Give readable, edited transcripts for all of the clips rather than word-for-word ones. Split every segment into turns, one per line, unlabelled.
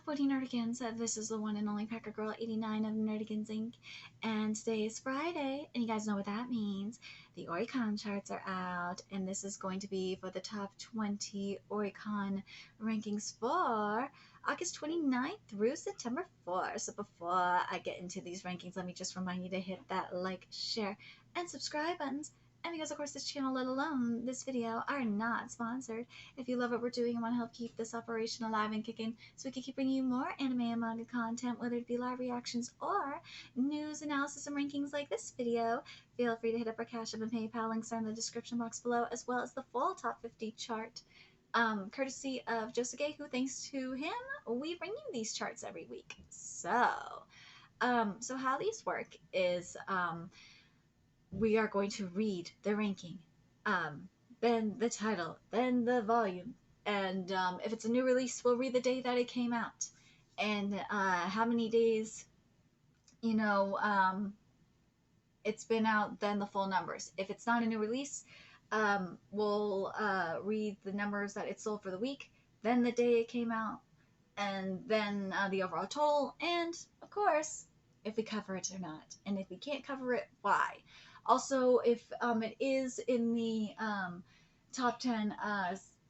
Pointy Nerdigans. This is the one and only Packer Girl 89 of Nerdigans Inc. And today is Friday, and you guys know what that means. The Oricon charts are out, and this is going to be for the top 20 Oricon rankings for August 29th through September 4th. So before I get into these rankings, let me just remind you to hit that like, share, and subscribe buttons. And because, of course, this channel, let alone this video, are not sponsored. If you love what we're doing and want to help keep this operation alive and kicking so we can keep bringing you more anime and manga content, whether it be live reactions or news, analysis, and rankings like this video, feel free to hit up our Cash App and PayPal. Links are in the description box below, as well as the full top 50 chart, courtesy of Josuke, who, thanks to him, we bring you these charts every week. So how these work is... we are going to read the ranking, then the title, then the volume, and if it's a new release, we'll read the day that it came out, and how many days, it's been out, then the full numbers. If it's not a new release, we'll read the numbers that it sold for the week, then the day it came out, and then the overall total, and of course, if we cover it or not. And if we can't cover it, why? Also, if it is in the top 10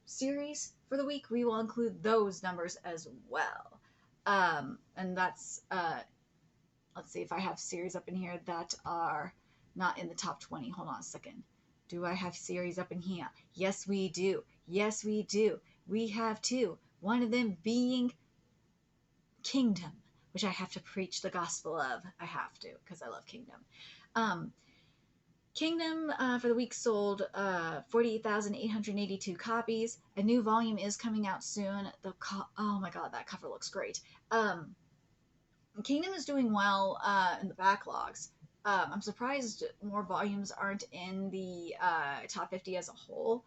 series for the week, we will include those numbers as well. And that's, let's see if I have series up in here that are not in the top 20. Hold on a second. Do I have series up in here? Yes, we do. Yes, we do. We have two. One of them being Kingdom, which I have to preach the gospel of. I have to, because I love Kingdom. Kingdom for the week sold 48,882 copies. A new volume is coming out soon. Oh my god, that cover looks great. Kingdom is doing well in the backlogs. I'm surprised more volumes aren't in the top 50 as a whole,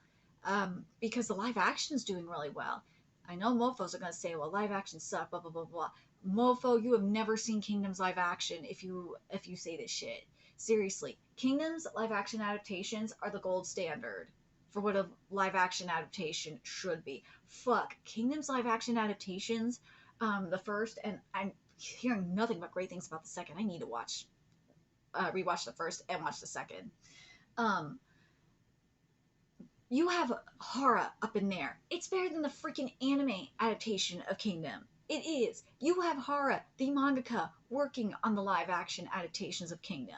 because the live action is doing really well. I know mofos are going to say, well, live action suck, blah, blah, blah, blah. Mofo, you have never seen Kingdom's live action if you say this shit. Seriously, Kingdom's live action adaptations are the gold standard for what a live action adaptation should be. Fuck, Kingdom's live action adaptations, the first, and I'm hearing nothing but great things about the second. I need to rewatch the first and watch the second. You have Hara up in there. It's better than the freaking anime adaptation of Kingdom. It is. You have Hara, the mangaka, working on the live action adaptations of Kingdom.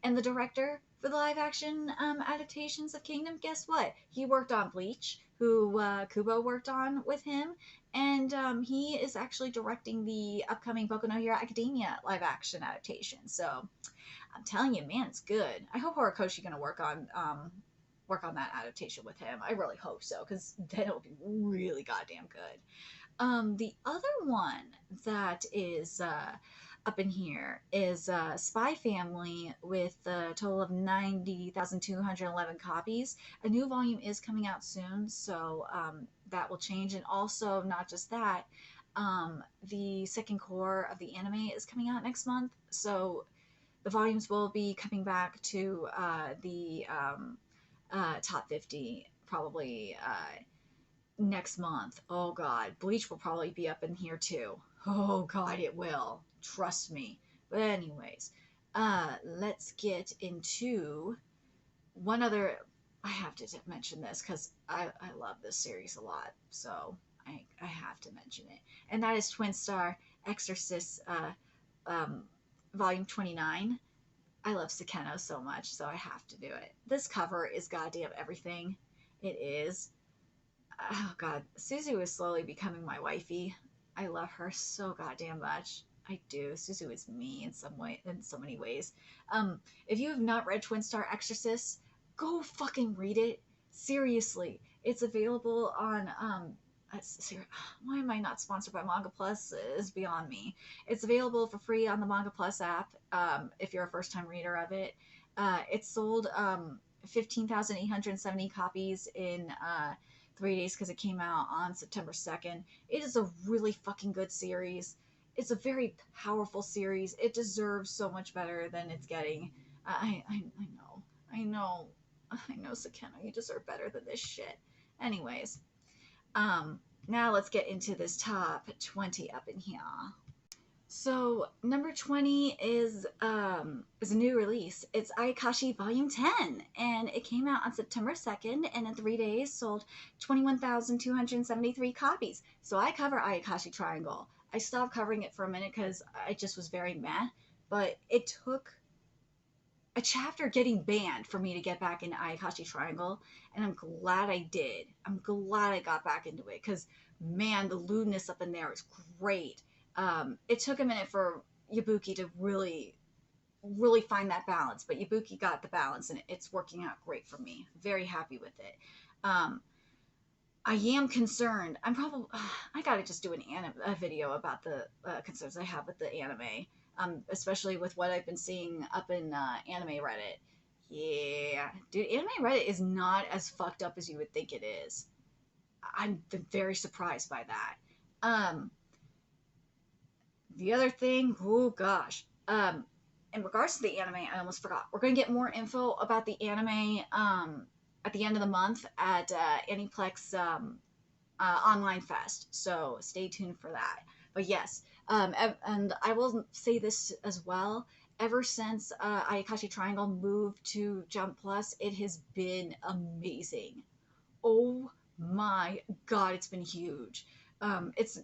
And the director for the live action adaptations of Kingdom, guess what? He worked on Bleach, who Kubo worked on with him, and he is actually directing the upcoming Boku no Hero Academia live action adaptation. So I'm telling you, man, it's good. I hope Horikoshi gonna work on that adaptation with him. I really hope so, because then it'll be really goddamn good. The other one that is up in here is Spy Family with a total of 90,211 copies. A new volume is coming out soon, so that will change. And also, not just that, the second core of the anime is coming out next month, so the volumes will be coming back to the top 50 probably next month. Oh god, Bleach will probably be up in here too. Oh god, it will. Trust me. But anyways, let's get into one other. I have to mention this because I love this series a lot, so I have to mention it. And that is Twin Star Exorcist Volume 29. I love Sakeno so much, so I have to do it. This cover is goddamn everything. It is. Oh god, Suzu is slowly becoming my wifey. I love her so goddamn much. I do. Suzu is me in so many ways. If you have not read Twin Star Exorcist, go fucking read it. Seriously, it's available on why am I not sponsored by Manga Plus is beyond me. It's available for free on the Manga Plus app if you're a first-time reader of it. It sold 15,870 copies in 3 days because it came out on September 2nd. It is a really fucking good series. It's a very powerful series. It deserves so much better than it's getting. I know, Sakeno, you deserve better than this shit. Anyways, Now let's get into this top 20 up in here. So number 20 is a new release. It's Ikashi Volume 10, and it came out on September 2nd, and in 3 days sold 21,273 copies. So I cover Ikashi Triangle. I stopped covering it for a minute because I just was very meh, but it took a chapter getting banned for me to get back into Ikashi Triangle, and I'm glad I did. I'm glad I got back into it because, man, the lewdness up in there is great. It took a minute for Yabuki to really, really find that balance, but Yabuki got the balance, and it's working out great for me. Very happy with it. Um, I am concerned. I gotta just do a video about the concerns I have with the anime, especially with what I've been seeing up in anime Reddit. Yeah, dude, anime Reddit is not as fucked up as you would think it is. I'm very surprised by that. Um, the other thing, oh gosh, in regards to the anime, I almost forgot. We're gonna get more info about the anime at the end of the month at Aniplex Online Fest. So stay tuned for that. But yes, and I will say this as well. Ever since Ayakashi Triangle moved to Jump Plus, it has been amazing. Oh my god, it's been huge. It's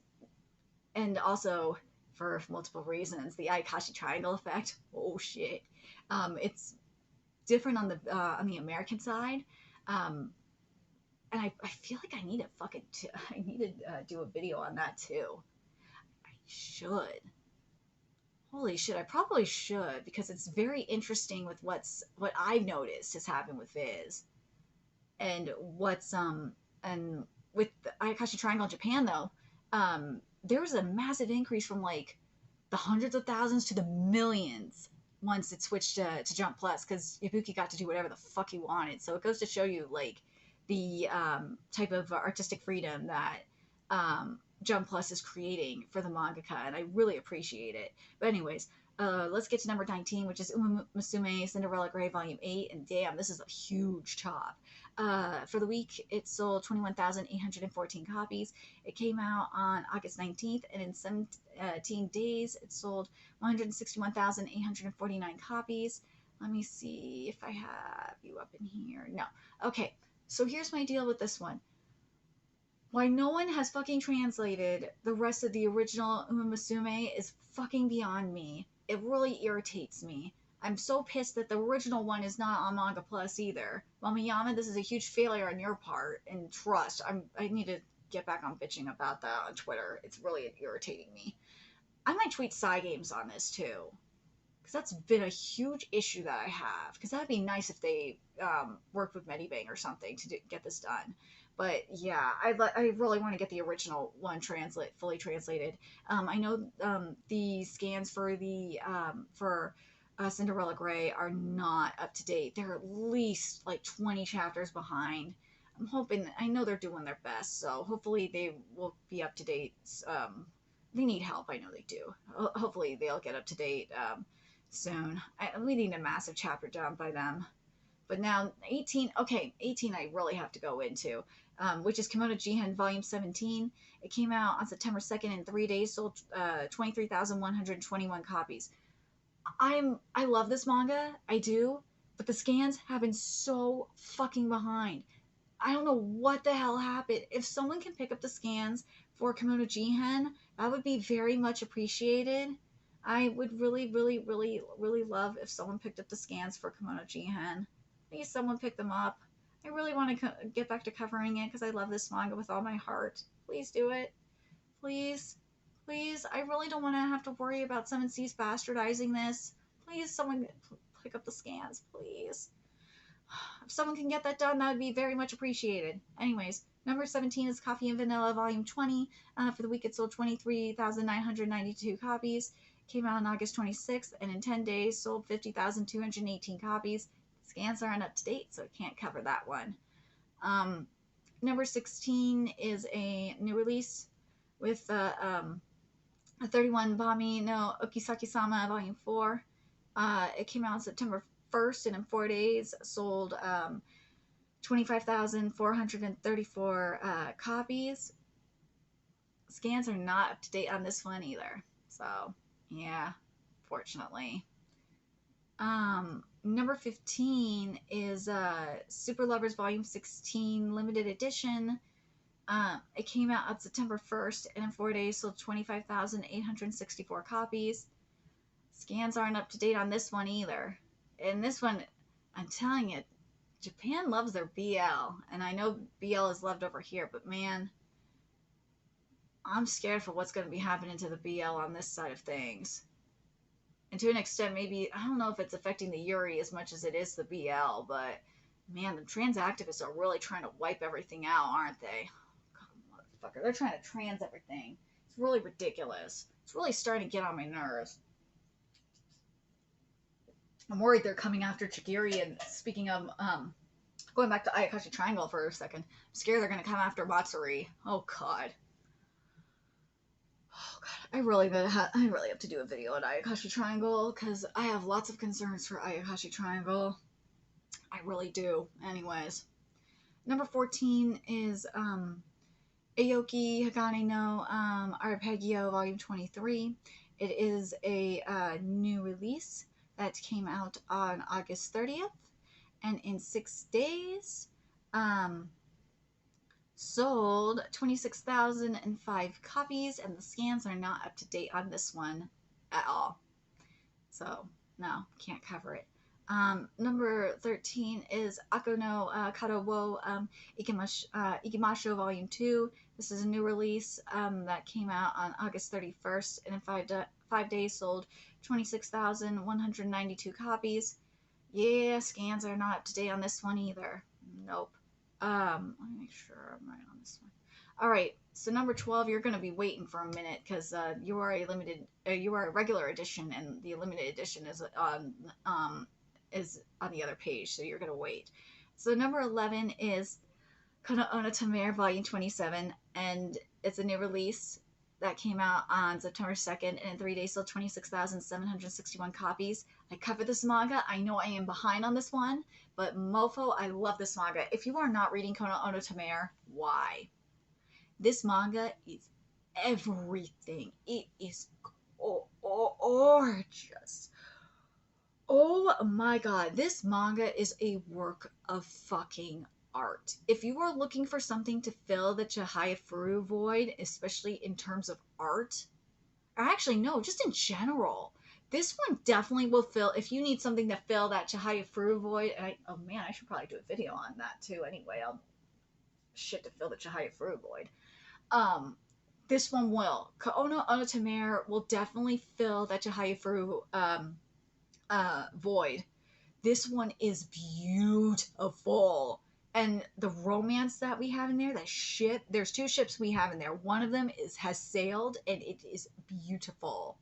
and also for multiple reasons, the Ayakashi Triangle effect. Oh shit, it's different on the American side. Um, and I feel like I need to I need to do a video on that too. I should. Holy shit, I probably should because it's very interesting with what I've noticed has happened with Viz and what's and with the Ayakashi Triangle in Japan though, there was a massive increase from like the hundreds of thousands to the millions once it switched to Jump Plus because Ibuki got to do whatever the fuck he wanted. So it goes to show you like the type of artistic freedom that Jump Plus is creating for the mangaka, and I really appreciate it. But anyways, let's get to number 19, which is Uma Musume Cinderella Grey Volume 8, and damn, this is a huge chop. For the week, it sold 21,814 copies. It came out on August 19th, and in 17 days, it sold 161,849 copies. Let me see if I have you up in here. No. Okay, so here's my deal with this one. Why no one has fucking translated the rest of the original Uma Musume is fucking beyond me. It really irritates me. I'm so pissed that the original one is not on Manga Plus either. Mamayama, this is a huge failure on your part, and trust. I need to get back on bitching about that on Twitter. It's really irritating me. I might tweet Cygames on this too, because that's been a huge issue that I have. Because that'd be nice if they worked with Medibang or something to get this done. But yeah, I really want to get the original one fully translated. I know the scans for the for Cinderella Grey are not up to date. They're at least like 20 chapters behind. I'm hoping. I know they're doing their best, so hopefully they will be up to date. They need help. I know they do. Hopefully they'll get up to date soon. We need a massive chapter done by them. But now 18, okay, 18 I really have to go into, which is Kimono G Hen Volume 17. It came out on September 2nd in 3 days, sold 23,121 copies. I love this manga, I do, but the scans have been so fucking behind. I don't know what the hell happened. If someone can pick up the scans for Kimono G Hen, that would be very much appreciated. I would really, really, really, really love if someone picked up the scans for Kimono G Hen. Please, someone pick them up. I really want to get back to covering it because I love this manga with all my heart. Please do it. Please. Please. I really don't want to have to worry about 7C's bastardizing this. Please, someone pick up the scans. Please. If someone can get that done, that would be very much appreciated. Anyways, number 17 is Coffee and Vanilla Volume 20. For the week, it sold 23,992 copies. Came out on August 26th, and in 10 days, sold 50,218 copies. Scans aren't up to date, so I can't cover that one. Number 16 is a new release with a 31 Bami no Okisaki-sama Volume 4. It came out on September 1st, and in 4 days sold 25,434 copies. scans are not up to date on this one either. So, yeah, fortunately. Number 15 is Super Lovers Volume 16 Limited Edition. It came out on September 1st, and in 4 days sold 25,864 copies. Scans aren't up to date on this one either. And this one, I'm telling you, Japan loves their BL, and I know BL is loved over here, but man, I'm scared for what's going to be happening to the BL on this side of things. And to an extent, maybe, I don't know if it's affecting the Yuri as much as it is the BL, but man, the trans activists are really trying to wipe everything out, aren't they? God, motherfucker, they're trying to trans everything. It's really ridiculous. It's really starting to get on my nerves. I'm worried they're coming after Chigiri, and speaking of, going back to Ikashi Triangle for a second, I'm scared they're going to come after Matsuri. Oh, God. Oh, God. I really have to do a video on Ikashi Triangle, because I have lots of concerns for Ikashi Triangle. I really do. Anyways. Number 14 is, Aoki Hagane no Arpeggio Volume 23. It is a new release that came out on August 30th, and in 6 days sold 26,005 copies, and the scans are not up to date on this one at all. So, no, can't cover it. Number 13 is Ako no Kado wo Ikimasho Volume 2. This is a new release that came out on August 31st, and in 5 days sold 26,192 copies. Yeah, scans are not up to date on this one either. Nope. Let me make sure I'm right on this one. Alright, so number 12, you're going to be waiting for a minute, because you are a regular edition, and the limited edition is on the other page, so you're going to wait. So number 11 is Kono Onotamere Volume 27, and it's a new release that came out on September 2nd, and in 3 days sold 26,761 copies. I covered this manga. I know I am behind on this one, but mofo, I love this manga. If you are not reading Kono Onotamere, why? This manga is everything. It is gorgeous. Oh my god, this manga is a work of fucking art. If you are looking for something to fill the Chihaya Furu void, especially in terms of art, or actually no, just in general, this one definitely will fill. If you need something to fill that Chihaya Furu void, and oh man, I should probably do a video on that too. Anyway, shit to fill the Chihaya Furu void. This one will. Kono Onotamere will definitely fill that Chihaya Furu void. This one is beautiful. And the romance that we have in there, that ship, there's 2 ships we have in there. One of them has sailed, and it is beautiful.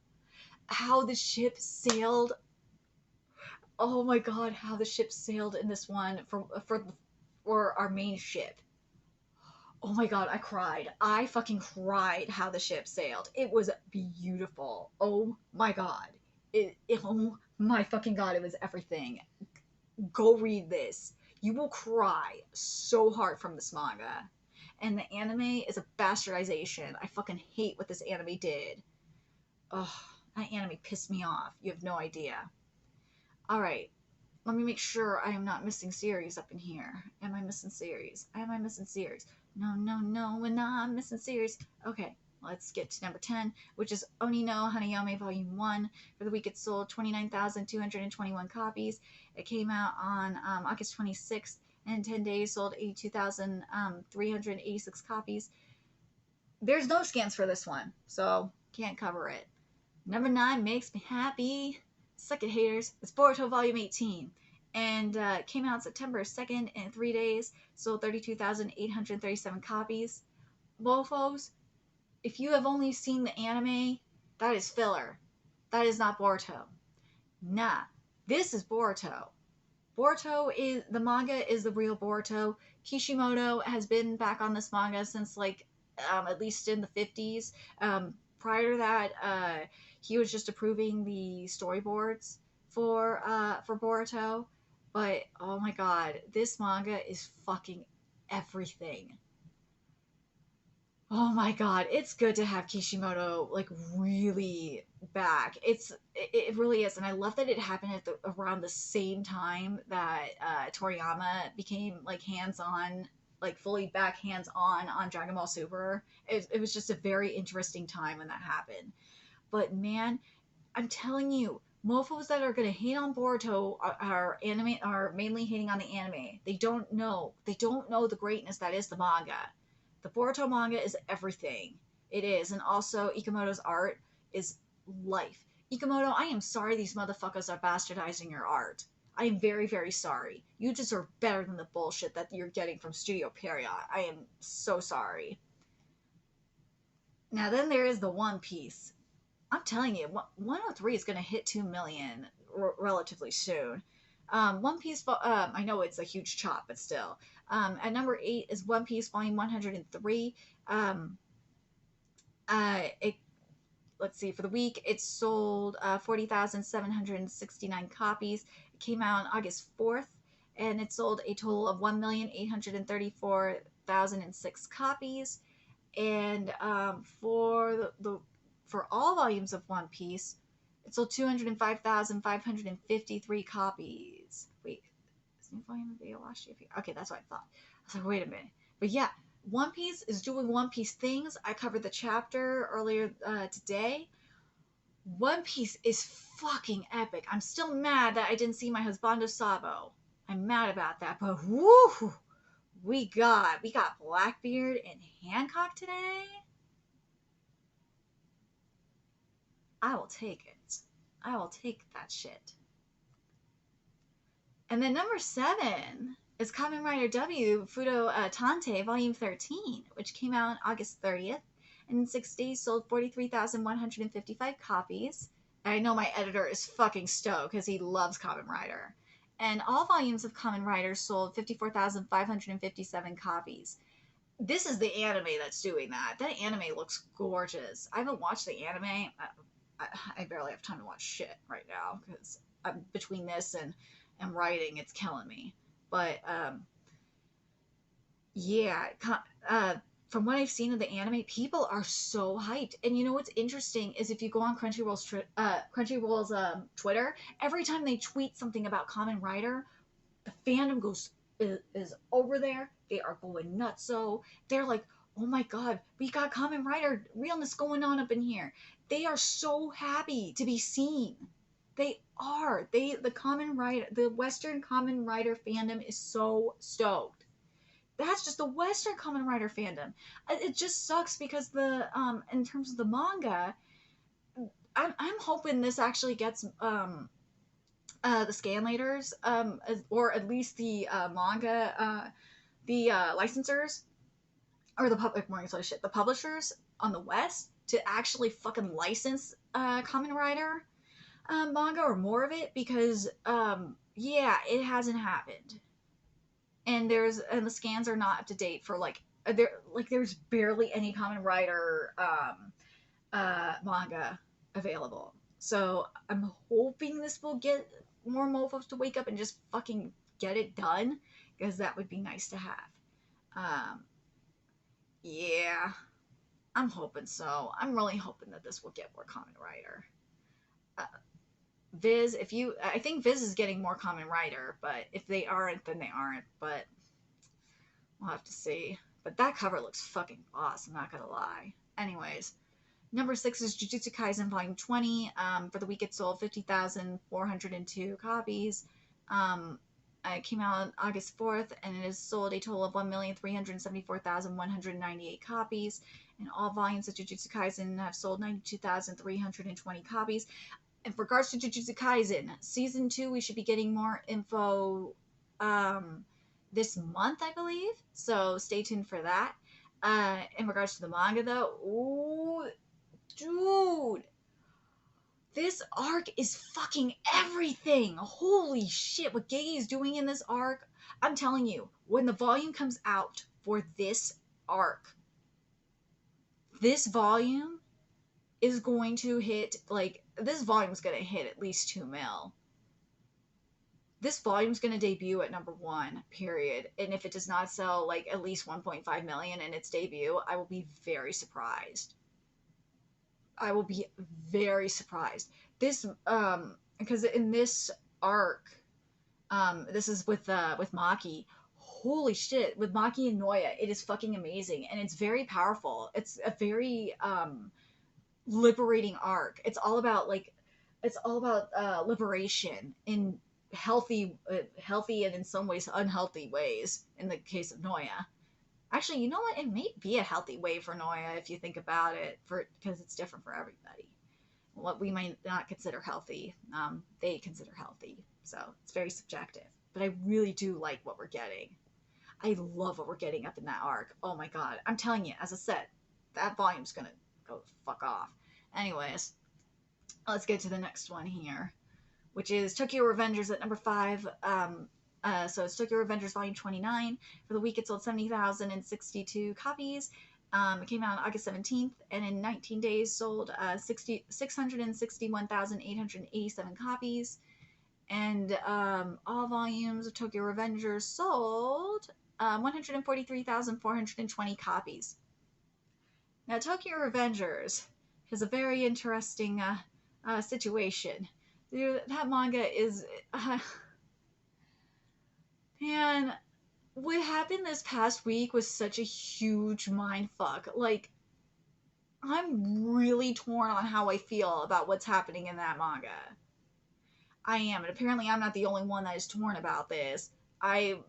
How the ship sailed, oh my god, how the ship sailed in this one for our main ship. Oh my god, I cried. I fucking cried how the ship sailed. It was beautiful. Oh my god. Oh my fucking god, it was everything. Go read this. You will cry so hard from this manga. And the anime is a bastardization. I fucking hate what this anime did. Ugh, that anime pissed me off. You have no idea. Alright, let me make sure I am not missing series up in here. Am I missing series? Am I missing series? No, we're not missing series. Okay, let's get to number 10, which is Oni no Hanayome Volume 1. For the week it sold 29,221 copies. It came out on August 26th, and in 10 days sold 82,386 copies. There's no scans for this one, so can't cover it. Number 9 makes me happy. Suck it, haters. It's Boruto Volume 18. And came out September 2nd, and in 3 days sold 32,837 copies. Mofos, if you have only seen the anime, that is filler. That is not Boruto. Nah, this is Boruto. Boruto is, the manga is the real Boruto. Kishimoto has been back on this manga since at least in the 50s. Prior to that, he was just approving the storyboards for Boruto. But oh my god, this manga is fucking everything. Oh my god, it's good to have Kishimoto like really back. It really is, and I love that it happened at around the same time that Toriyama became like hands on, like fully back hands on Dragon Ball Super. It was just a very interesting time when that happened. But man, I'm telling you, mofos that are gonna hate on Boruto are mainly hating on the anime. They don't know. They don't know the greatness that is the manga. The Boruto manga is everything. It is, and also Ikamoto's art is life. Ikamoto, I am sorry these motherfuckers are bastardizing your art. I am very, very sorry. You deserve better than the bullshit that you're getting from Studio Period. I am so sorry. Now then there is the One Piece. I'm telling you, 103 is going to hit 2 million relatively soon. One Piece, I know it's a huge chop, but still. At number 8 is One Piece Volume 103. Um, it, let's see, for the week, it sold 40,769 copies. It came out on August 4th, and it sold a total of 1,834,006 copies. And for all volumes of One Piece, it sold 205,553 copies. Wait, is new volume available last year? Okay, that's what I thought. I was like, wait a minute. But yeah, One Piece is doing One Piece things. I covered the chapter earlier today. One Piece is fucking epic. I'm still mad that I didn't see my husbando Sabo. I'm mad about that, but woo, we got Blackbeard and Hancock today. I will take it. I will take that shit. And then number 7 is Kamen Rider W Fudo Tante Volume 13, which came out on August 30th, and in 6 days sold 43,155 copies. And I know my editor is fucking stoked because he loves Kamen Rider. And all volumes of Kamen Rider sold 54,557 copies. This is the anime that's doing that. That anime looks gorgeous. I haven't watched the anime. I barely have time to watch shit right now because between this and writing, it's killing me. But yeah, from what I've seen of the anime, people are so hyped. And you know what's interesting is if you go on Crunchyroll's Twitter, every time they tweet something about Kamen Rider, the fandom is over there. They are going nuts. So they're like, oh my god, we got Kamen Rider realness going on up in here. They are so happy to be seen. They are. The Western Kamen Rider fandom is so stoked. That's just the Western Kamen Rider fandom. It just sucks because in terms of the manga, I'm hoping this actually gets the scanlators, or at least the manga, the licensors, or the public more so shit, the publishers on the West to actually fucking license Kamen Rider manga or more of it because yeah, it hasn't happened, and the scans are not up to date for there's barely any Kamen Rider manga available. So I'm hoping this will get more mofos to wake up and just fucking get it done because that would be nice to have. Um, yeah, I'm hoping so. I'm really hoping that this will get more Kamen Rider. Uh, I think Viz is getting more Kamen Rider, but if they aren't, then they aren't. But we'll have to see. But that cover looks fucking awesome, not gonna lie. Anyways, number 6 is Jujutsu Kaisen Volume 20. For the week, it sold 50,402 copies. It came out on August 4th, and it has sold a total of 1,374,198 copies. And all volumes of Jujutsu Kaisen have sold 92,320 copies. In regards to Jujutsu Kaisen, Season 2, we should be getting more info this month, I believe. So stay tuned for that. In regards to the manga, though, ooh, dude, this arc is fucking everything. Holy shit, what Gege is doing in this arc. I'm telling you, when the volume comes out for this arc, this volume is going to hit, this volume is going to hit at least 2 mil. This volume's going to debut at #1, period. And if it does not sell like at least 1.5 million in its debut, I will be very surprised. I will be very surprised. This because in this arc, this is with Maki. Holy shit, with Maki and Noya, it is fucking amazing and it's very powerful. It's a very liberating arc. It's all about liberation in healthy and in some ways unhealthy ways. In the case of Noya, actually, you know what? It may be a healthy way for Noya if you think about it, because it's different for everybody. What we might not consider healthy, they consider healthy. So it's very subjective. But I really do like what we're getting. I love what we're getting up in that arc. Oh my god. I'm telling you, as I said, that volume's gonna go fuck off. Anyways, let's get to the next one here, which is Tokyo Revengers at #5. So it's Tokyo Revengers Volume 29. For the week, it sold 70,062 copies. It came out on August 17th, and in 19 days sold 661,887 copies. And all volumes of Tokyo Revengers sold 143,420 copies. Now, Tokyo Revengers has a very interesting situation. That manga is... man, what happened this past week was such a huge mindfuck. Like, I'm really torn on how I feel about what's happening in that manga. I am, and apparently I'm not the only one that is torn about this. I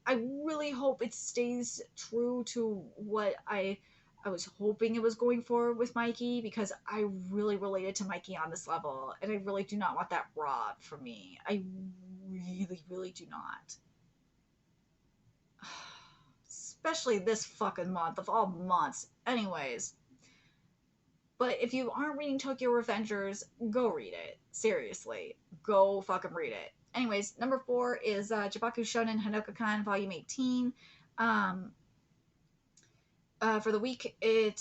really hope it stays true to what I was hoping it was going for with Mikey, because I really related to Mikey on this level, and I really do not want that robbed from me. I really, really do not. Especially this fucking month of all months. Anyways. But if you aren't reading Tokyo Revengers, go read it. Seriously. Go fucking read it. Anyways, #4 is Jibaku Shonen Hanoka-kan Volume 18. For the week, it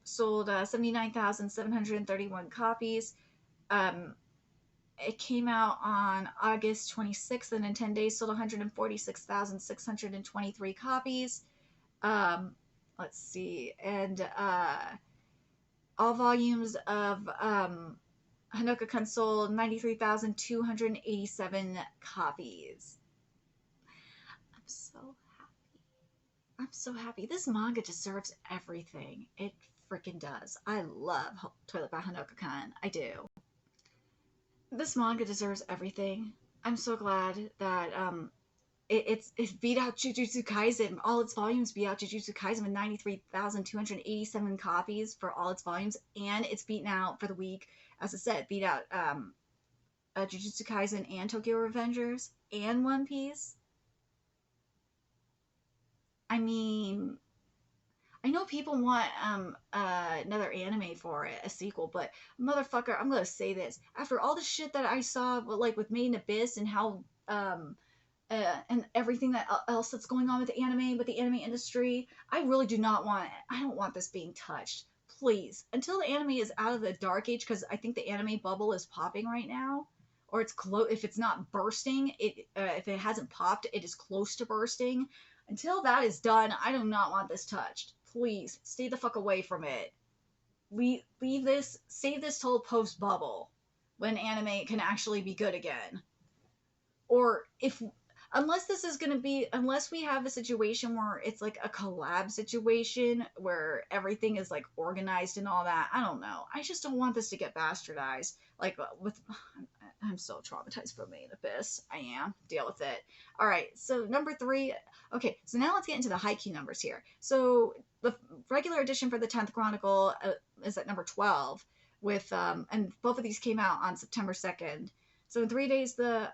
sold 79,731 copies. It came out on August 26th, and in 10 days sold 146,623 copies. Let's see. And all volumes of Hanoka-kan sold 93,287 copies. I'm so happy. This manga deserves everything. It freaking does. I love Toilet by Hanoka-kan. I do. This manga deserves everything. I'm so glad that it beat out Jujutsu Kaisen. All its volumes beat out Jujutsu Kaisen with 93,287 copies for all its volumes, and it's beaten out for the week, as I said, beat out Jujutsu Kaisen and Tokyo Revengers and One Piece. I mean, I know people want another anime for it, a sequel, but motherfucker, I'm gonna say this. After all the shit that I saw, like with Made in Abyss and how and everything else that's going on with the anime industry, I really do not want it. I don't want this being touched. Please, until the anime is out of the dark age, because I think the anime bubble is popping right now, or it's close. If it's not bursting, if it hasn't popped, it is close to bursting. Until that is done, I do not want this touched. Please, stay the fuck away from it. Leave this, save this till post bubble, when anime can actually be good again. Or unless we have a situation where it's like a collab situation where everything is like organized and all that, I don't know. I just don't want this to get bastardized. I'm so traumatized from Made in Abyss. I am. Deal with it. All right. So #3. Okay. So now let's get into the Haikyuu numbers here. So the regular edition for the 10th Chronicle is at #12 with, and both of these came out on September 2nd. So in 3 days, the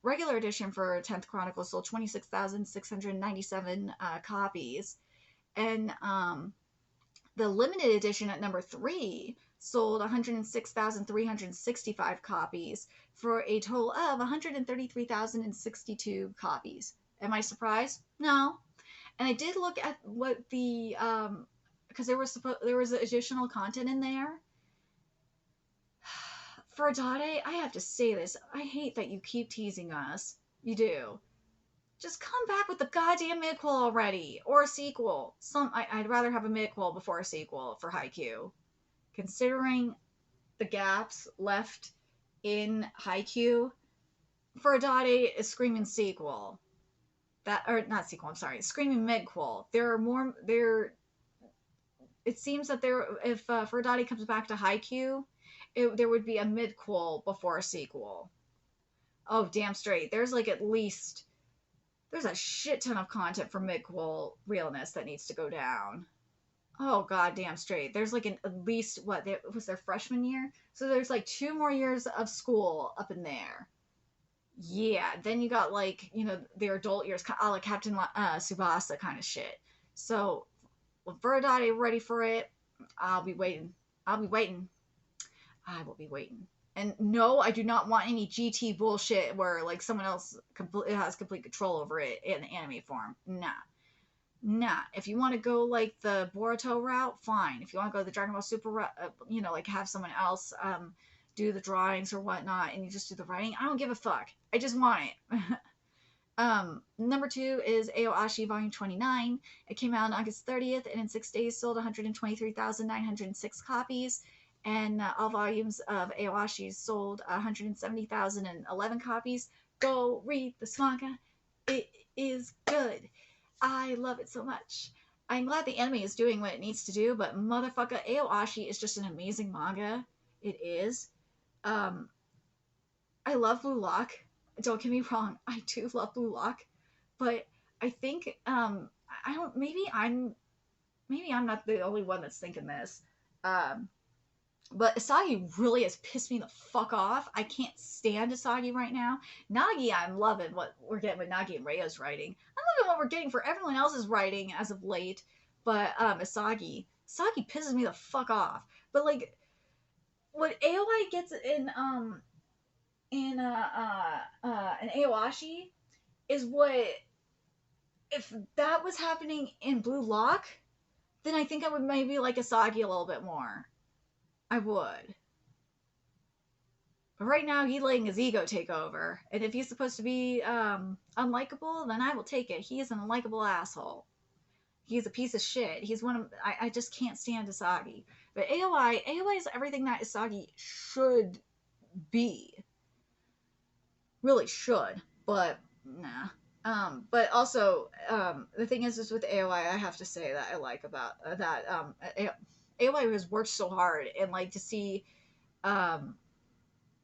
regular edition for 10th Chronicle sold 26,697 copies. And the limited edition at #3 sold 106,365 copies for a total of 133,062 copies. Am I surprised? No. And I did look at what the, because there was additional content in there. For Dade, I have to say this. I hate that you keep teasing us. You do. Just come back with the goddamn midquel already, or a sequel. I'd rather have a midquel before a sequel for Haikyuu, considering the gaps left in Haikyuu. For Dade, a screaming sequel. That, or not sequel. I'm sorry, screaming midquel. There are more. There. It seems that there, if Ferdinand comes back to Haikyuu, there would be a midquel before a sequel. Oh, damn straight. There's like at least there's a shit ton of content for midquel realness that needs to go down. Oh, goddamn straight. There's like at least, what, was their freshman year? So there's like 2 more years of school up in there. Yeah, then you got like, their adult years, a la Captain Tsubasa kind of shit. So when Ferdinand ready for it, I'll be waiting. I will be waiting. And no, I do not want any GT bullshit where like someone else has complete control over it in anime form. Nah. If you want to go like the Boruto route, fine. If you want to go the Dragon Ball Super route, like have someone else do the drawings or whatnot, and you just do the writing, I don't give a fuck. I just want it. Number 2 is Aoashi Volume 29. It came out on August 30th, and in 6 days sold 123,906 copies. And all volumes of Aoashi sold 170,011 copies. Go read this manga. It is good. I love it so much. I'm glad the anime is doing what it needs to do, but motherfucker, Aoashi is just an amazing manga. It is. I love Blue Lock. Don't get me wrong, I do love Blue Lock, but I think I don't. Maybe I'm not the only one that's thinking this. But Asagi really has pissed me the fuck off. I can't stand Asagi right now. Nagi, I'm loving what we're getting with Nagi and Rhea's writing. I'm loving what we're getting for everyone else's writing as of late. But Asagi pisses me the fuck off. But like, what AOI gets in Aoashi is what, if that was happening in Blue Lock, then I think I would maybe like Asagi a little bit more. I would. But right now, he's letting his ego take over. And if he's supposed to be unlikable, then I will take it. He is an unlikable asshole. He's a piece of shit. He's one of... I just can't stand Asagi. But AOI is everything that Asagi should be. Really should. But, nah. But also, the thing is with AOI, I have to say that I like about that AOI has worked so hard, and like to see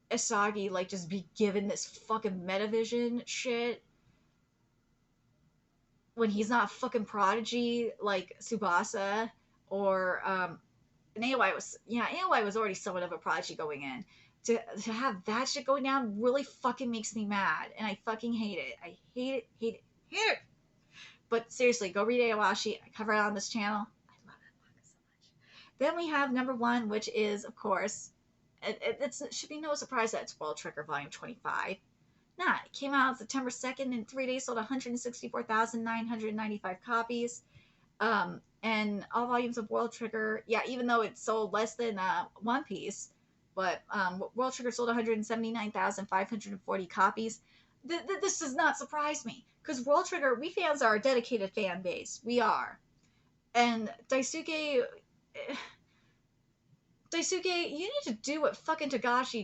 Asagi like just be given this fucking metavision shit when he's not fucking prodigy like Tsubasa or and AOI was already somewhat of a prodigy going in. To have that shit going down really fucking makes me mad, and I fucking hate it. I hate it. But seriously, go read Aoashi. I cover it on this channel. Then we have number 1, which is, of course, it should be no surprise that it's World Trigger Volume 25. Nah, it came out September 2nd. In 3 days, sold 164,995 copies. And all volumes of World Trigger, even though it sold less than One Piece, but World Trigger sold 179,540 copies. This does not surprise me, because World Trigger, we fans are a dedicated fan base. We are. And Daisuke, you need to do what fucking Togashi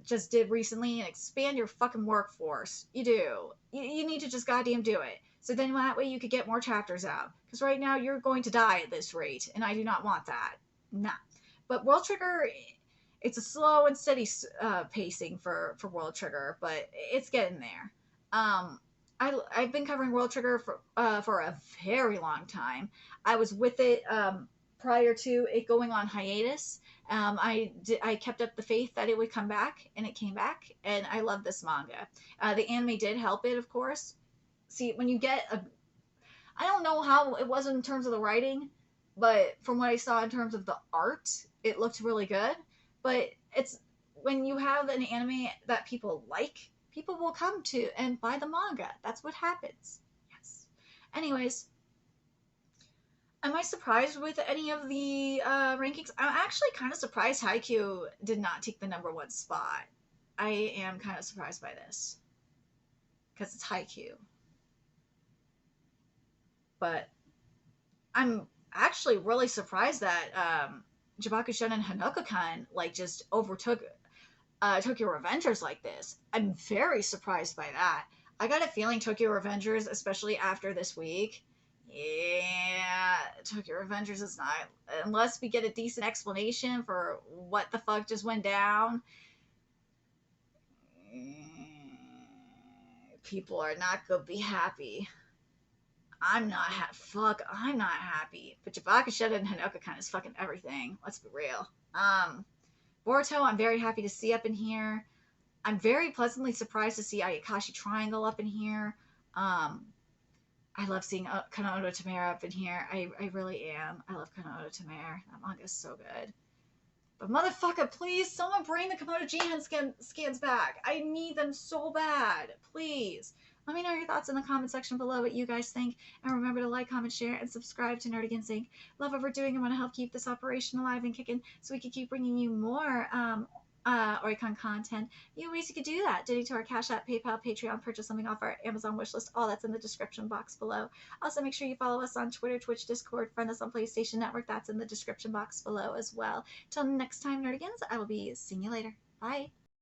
just did recently and expand your fucking workforce. You do. You need to just goddamn do it. So then that way you could get more chapters out. Because right now you're going to die at this rate, and I do not want that. Nah. But World Trigger, it's a slow and steady pacing for World Trigger, but it's getting there. I've been covering World Trigger for a very long time. I was with it prior to it going on hiatus. I kept up the faith that it would come back, and it came back, and I love this manga. The anime did help it, of course. See, when you get I don't know how it was in terms of the writing, but from what I saw in terms of the art, it looked really good. But it's when you have an anime that people like, people will come to and buy the manga. That's what happens. Yes. Anyways, Am I surprised with any of the rankings? I'm actually kind of surprised Haikyuu did not take the #1 spot. I am kind of surprised by this because it's Haikyuu. But I'm actually really surprised that Jibaku Shonen Hanoka-kan like just overtook Tokyo Revengers like this. I'm very surprised by that. I got a feeling Tokyo Revengers, especially after this week, yeah, Tokyo Revengers is not, unless we get a decent explanation for what the fuck just went down. People are not gonna be happy. I'm not I'm not happy. But Jabaka Shetta and Hanoka kind of is fucking everything. Let's be real. Boruto, I'm very happy to see up in here. I'm very pleasantly surprised to see Ayakashi Triangle up in here. I love seeing Kanoto Tamera up in here. I really am. I love Kanoto Tamera. That manga is so good. But motherfucker, please, someone bring the Kimono G Hen scans back. I need them so bad. Please. Let me know your thoughts in the comment section below what you guys think. And remember to like, comment, share, and subscribe to Nerd Against Inc. Love what we're doing and want to help keep this operation alive and kicking so we can keep bringing you more Oricon content. Ways you could do that. Donate to our Cash App, PayPal, Patreon, purchase something off our Amazon wishlist. All that's in the description box below. Also, make sure you follow us on Twitter, Twitch, Discord, friend us on PlayStation Network. That's in the description box below as well. Till next time, Nerdigans, I will be seeing you later. Bye.